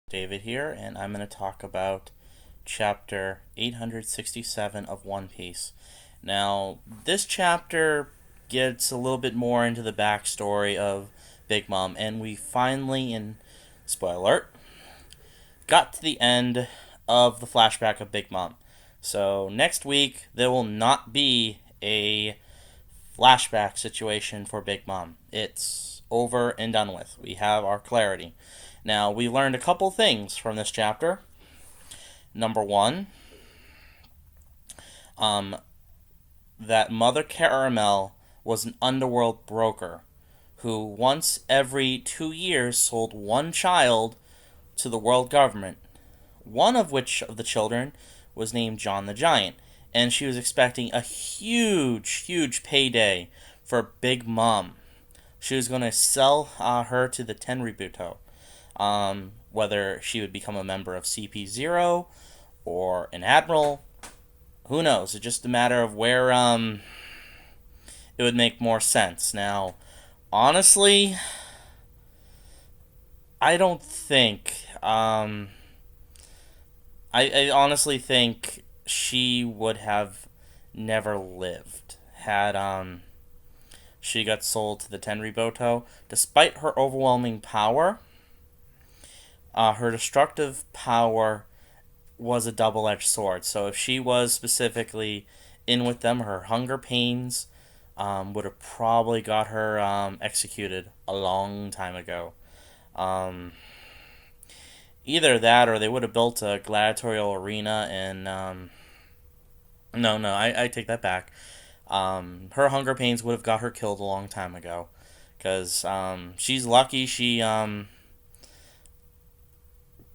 David here, and I'm going to talk about chapter 867 of One Piece. Now, this chapter gets a little bit more into the backstory of Big Mom, and we finally, in spoiler alert, got to the end of the flashback of Big Mom. So, next week, there will not be a flashback situation for Big Mom. It's over and done with. We have our clarity. Now, we learned a couple things from this chapter. Number one, um, that Mother Caramel was an underworld broker who once every 2 years sold one child to the world government, one of which of the children was named John the Giant, and she was expecting a huge payday for Big Mom. She was going to sell her to the Tenryubuto, whether she would become a member of CP0 or an admiral. Who knows? It's just a matter of where it would make more sense. Now, honestly, I don't think. I honestly think she would have never lived had she got sold to the Tenryubuto. Despite her overwhelming power, her destructive power was a double-edged sword. So if she was specifically in with them, her hunger pains would have probably got her executed a long time ago. Um, Either that, or they would have built a gladiatorial arena. And I take that back. Her hunger pains would have got her killed a long time ago, because she's lucky she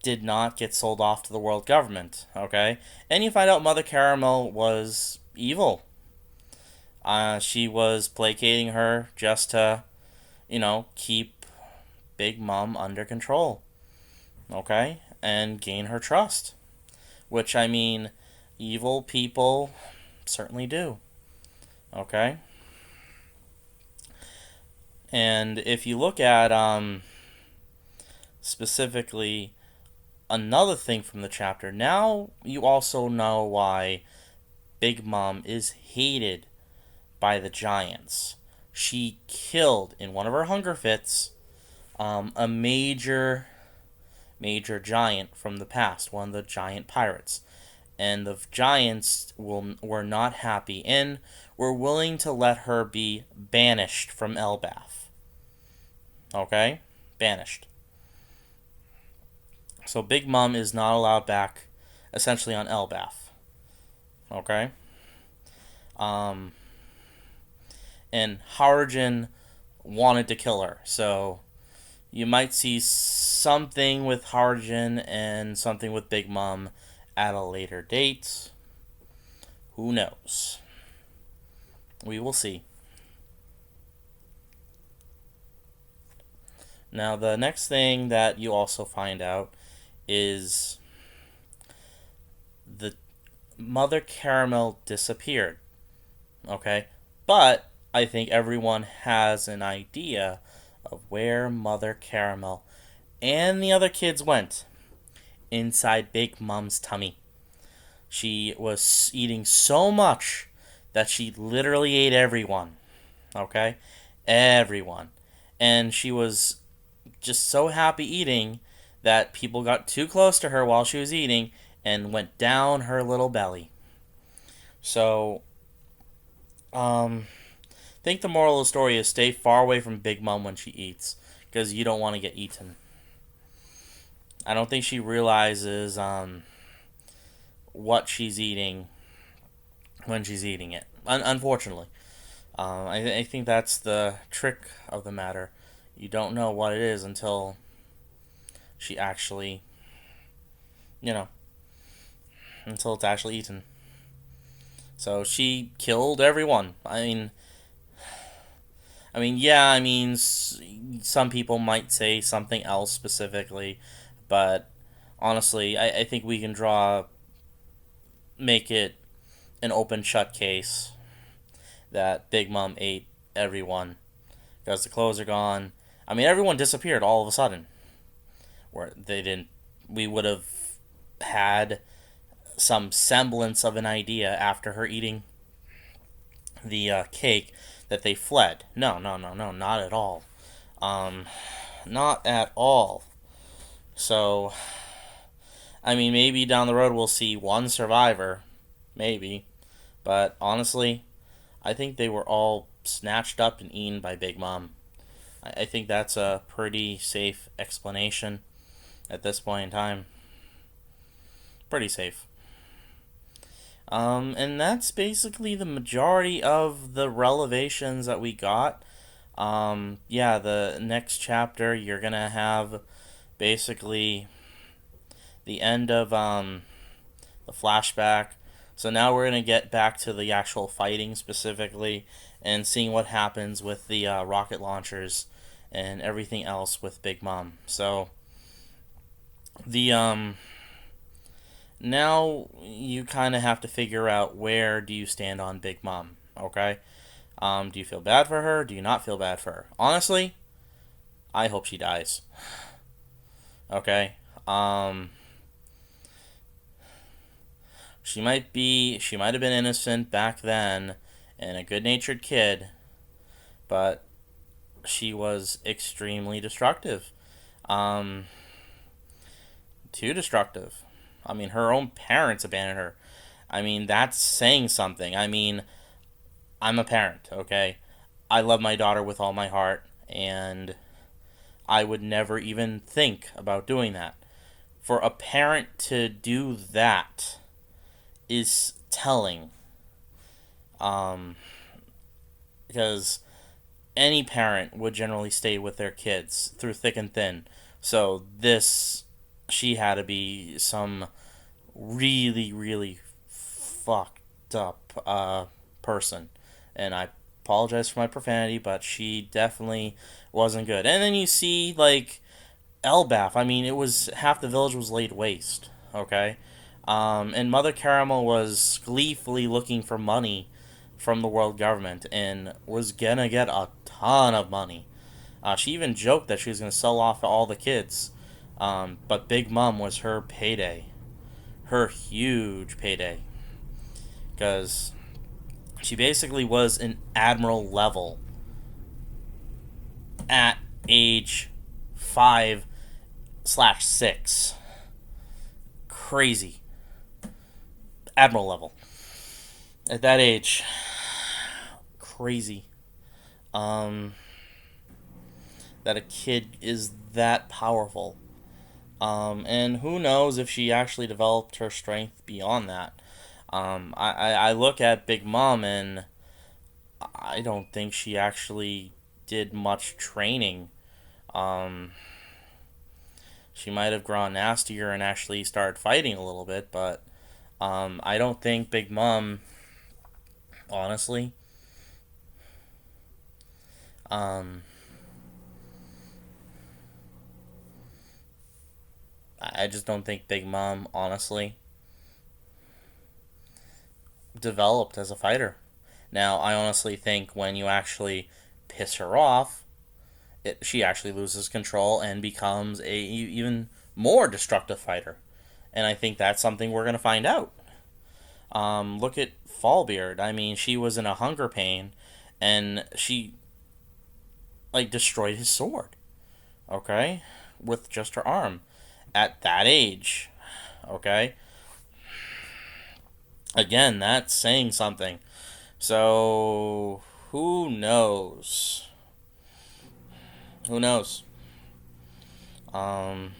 did not get sold off to the world government. Okay, and you find out Mother Caramel was evil. She was placating her just to, keep Big Mom under control. Okay, and gain her trust, which, I mean, evil people certainly do. Okay, and if you look at specifically another thing from the chapter, now you also know why Big Mom is hated by the giants. She killed, in one of her hunger fits, a major giant from the past, one of the giant pirates. And the giants were not happy and were willing to let her be banished from Elbaf. Okay? Banished. So Big Mom is not allowed back, essentially, on Elbaf. Okay? Um, and Harjin wanted to kill her. So you might see something with Harjin and something with Big Mom at a later date. Who knows? We will see. Now, the next thing that you also find out is the Mother Caramel disappeared. Okay? But I think everyone has an idea of where Mother Caramel and the other kids went. Inside Big Mom's tummy. She was eating so much that she literally ate everyone. Okay? Everyone. And she was just so happy eating that people got too close to her while she was eating and went down her little belly. So, I think the moral of the story is stay far away from Big Mom when she eats, because you don't want to get eaten. I don't think she realizes what she's eating when she's eating it. Unfortunately, I think that's the trick of the matter. You don't know what it is until she actually, you know, until it's actually eaten. So she killed everyone. Yeah. Some people might say something else specifically, but honestly, I think we can make it an open shut case that Big Mom ate everyone because the clothes are gone. Everyone disappeared all of a sudden, where they didn't we would have had some semblance of an idea after her eating the cake that they fled. No, no, no, no, not at all. Um, not at all. So, I mean, maybe down the road we'll see one survivor. Maybe. But honestly, I think they were all snatched up and eaten by Big Mom. I think that's a pretty safe explanation at this point in time. Pretty safe. And that's basically the majority of the revelations that we got. Yeah, the next chapter you're gonna have basically the end of the flashback. So now we're gonna get back to the actual fighting specifically and seeing what happens with the rocket launchers and everything else with Big Mom. So the now you kind of have to figure out where do you stand on Big Mom. Okay, do you feel bad for her? Do you not feel bad for her? Honestly, I hope she dies. Okay, she might have been innocent back then and a good-natured kid, but she was extremely destructive. Um, too destructive. I mean, her own parents abandoned her. I mean, that's saying something. I mean, I'm a parent, okay? I love my daughter with all my heart, and I would never even think about doing that. For a parent to do that is telling. Um, because any parent would generally stay with their kids through thick and thin. So this, she had to be some really, really fucked up person. And I apologize for my profanity, but she definitely wasn't good. And then you see, like, Elbaf. I mean, it was half the village was laid waste, okay? And Mother Caramel was gleefully looking for money from the world government and was gonna get a ton of money. She even joked that she was gonna sell off all the kids. But Big Mom was her payday, her huge payday, because she basically was an admiral level at age 5/6. Crazy. Admiral level. At that age. Crazy. Um, that a kid is that powerful. And who knows if she actually developed her strength beyond that. I look at Big Mom and I don't think she actually did much training. Um, she might have grown nastier and actually started fighting a little bit, but I don't think Big Mom, honestly, um, I just don't think Big Mom, honestly, developed as a fighter. Now, I honestly think when you actually piss her off, she actually loses control and becomes a even more destructive fighter. And I think that's something we're going to find out. Look at Fallbeard. I mean, she was in a hunger pain, and she like destroyed his sword. Okay, with just her arm, at that age. Okay, again, that's saying something. So who knows? Who knows? Um,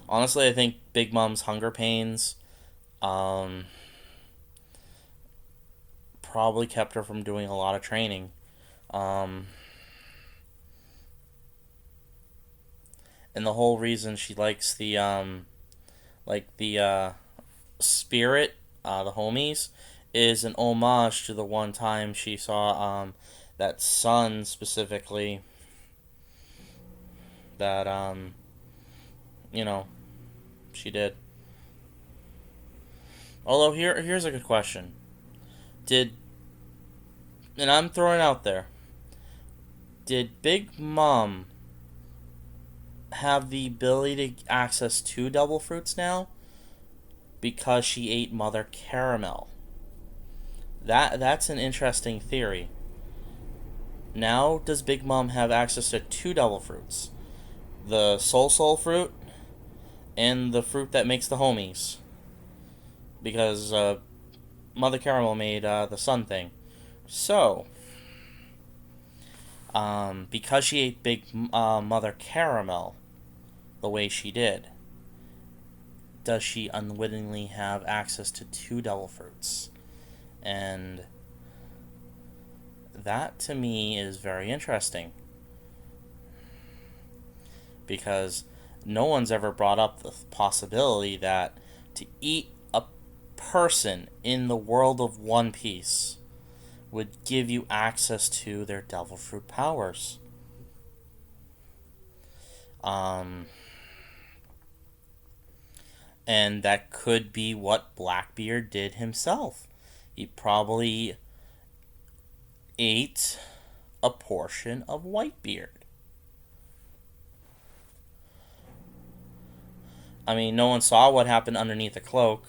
honestly, I think Big Mom's hunger pains um, probably kept her from doing a lot of training. Um, and the whole reason she likes the spirit, the homies, is an homage to the one time she saw that sun specifically that you know she did. Although here's a good question: Did, and I'm throwing out there, did Big Mom have the ability to access two devil fruits now because she ate Mother Caramel. That's an interesting theory. Now does Big Mom have access to two devil fruits? The Soul fruit and the fruit that makes the homies. Because Mother Caramel made the sun thing. So, because she ate Big Mother Caramel the way she did, does she unwittingly have access to two devil fruits? And that to me is very interesting. Because no one's ever brought up the possibility that to eat a person in the world of One Piece would give you access to their devil fruit powers. And that could be what Blackbeard did himself. He probably ate a portion of Whitebeard. I mean, no one saw what happened underneath the cloak.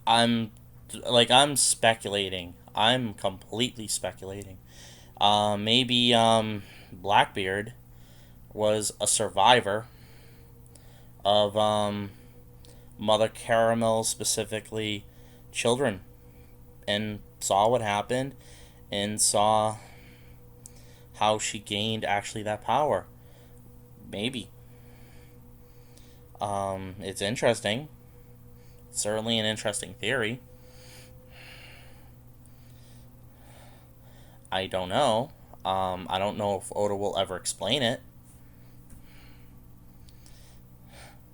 I'm speculating. I'm completely speculating. Maybe Blackbeard was a survivor of Mother Caramel, specifically children, and saw what happened and saw how she gained actually that power. Maybe. It's interesting. Certainly an interesting theory. I don't know. I don't know if Oda will ever explain it.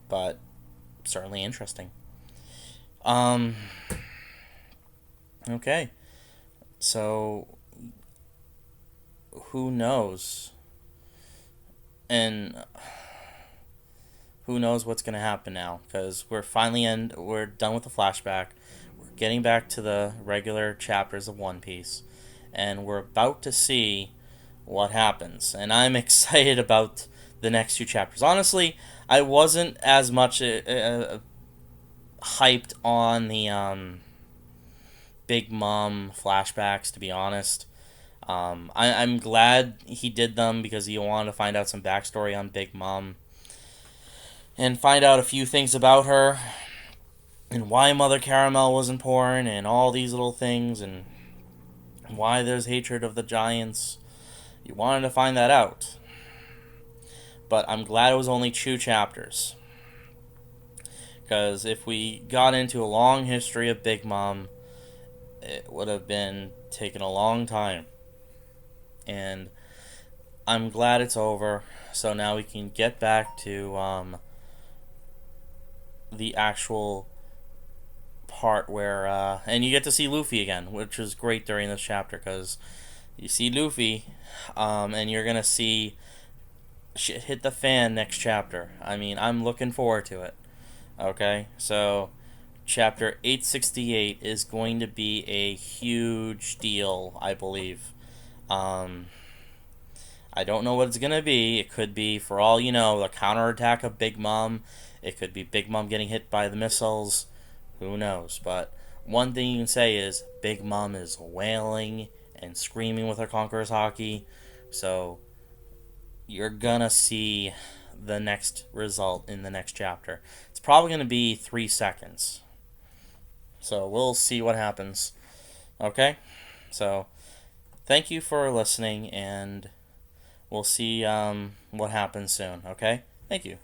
But certainly interesting. Okay. So who knows? And who knows what's gonna happen now? Because we're done with the flashback. We're getting back to the regular chapters of One Piece, and we're about to see what happens. And I'm excited about the next two chapters. Honestly, I wasn't as much hyped on the Big Mom flashbacks, to be honest. I'm glad he did them because he wanted to find out some backstory on Big Mom and find out a few things about her and why Mother Caramel wasn't born and all these little things and why there's hatred of the giants. You wanted to find that out. But I'm glad it was only two chapters. Because if we got into a long history of Big Mom, it would have been taken a long time. And I'm glad it's over. So now we can get back to the actual part where and you get to see Luffy again, which is great during this chapter because you see Luffy, and you're gonna see shit hit the fan next chapter. I mean, I'm looking forward to it. Okay, so chapter 868 is going to be a huge deal, I believe. I don't know what it's gonna be. It could be, for all you know, the counterattack of Big Mom. It could be Big Mom getting hit by the missiles. Who knows? But one thing you can say is Big Mom is wailing and screaming with her Conqueror's Haki. So you're gonna see the next result in the next chapter. It's probably gonna be 3 seconds. So we'll see what happens. Okay? So thank you for listening, and we'll see what happens soon. Okay? Thank you.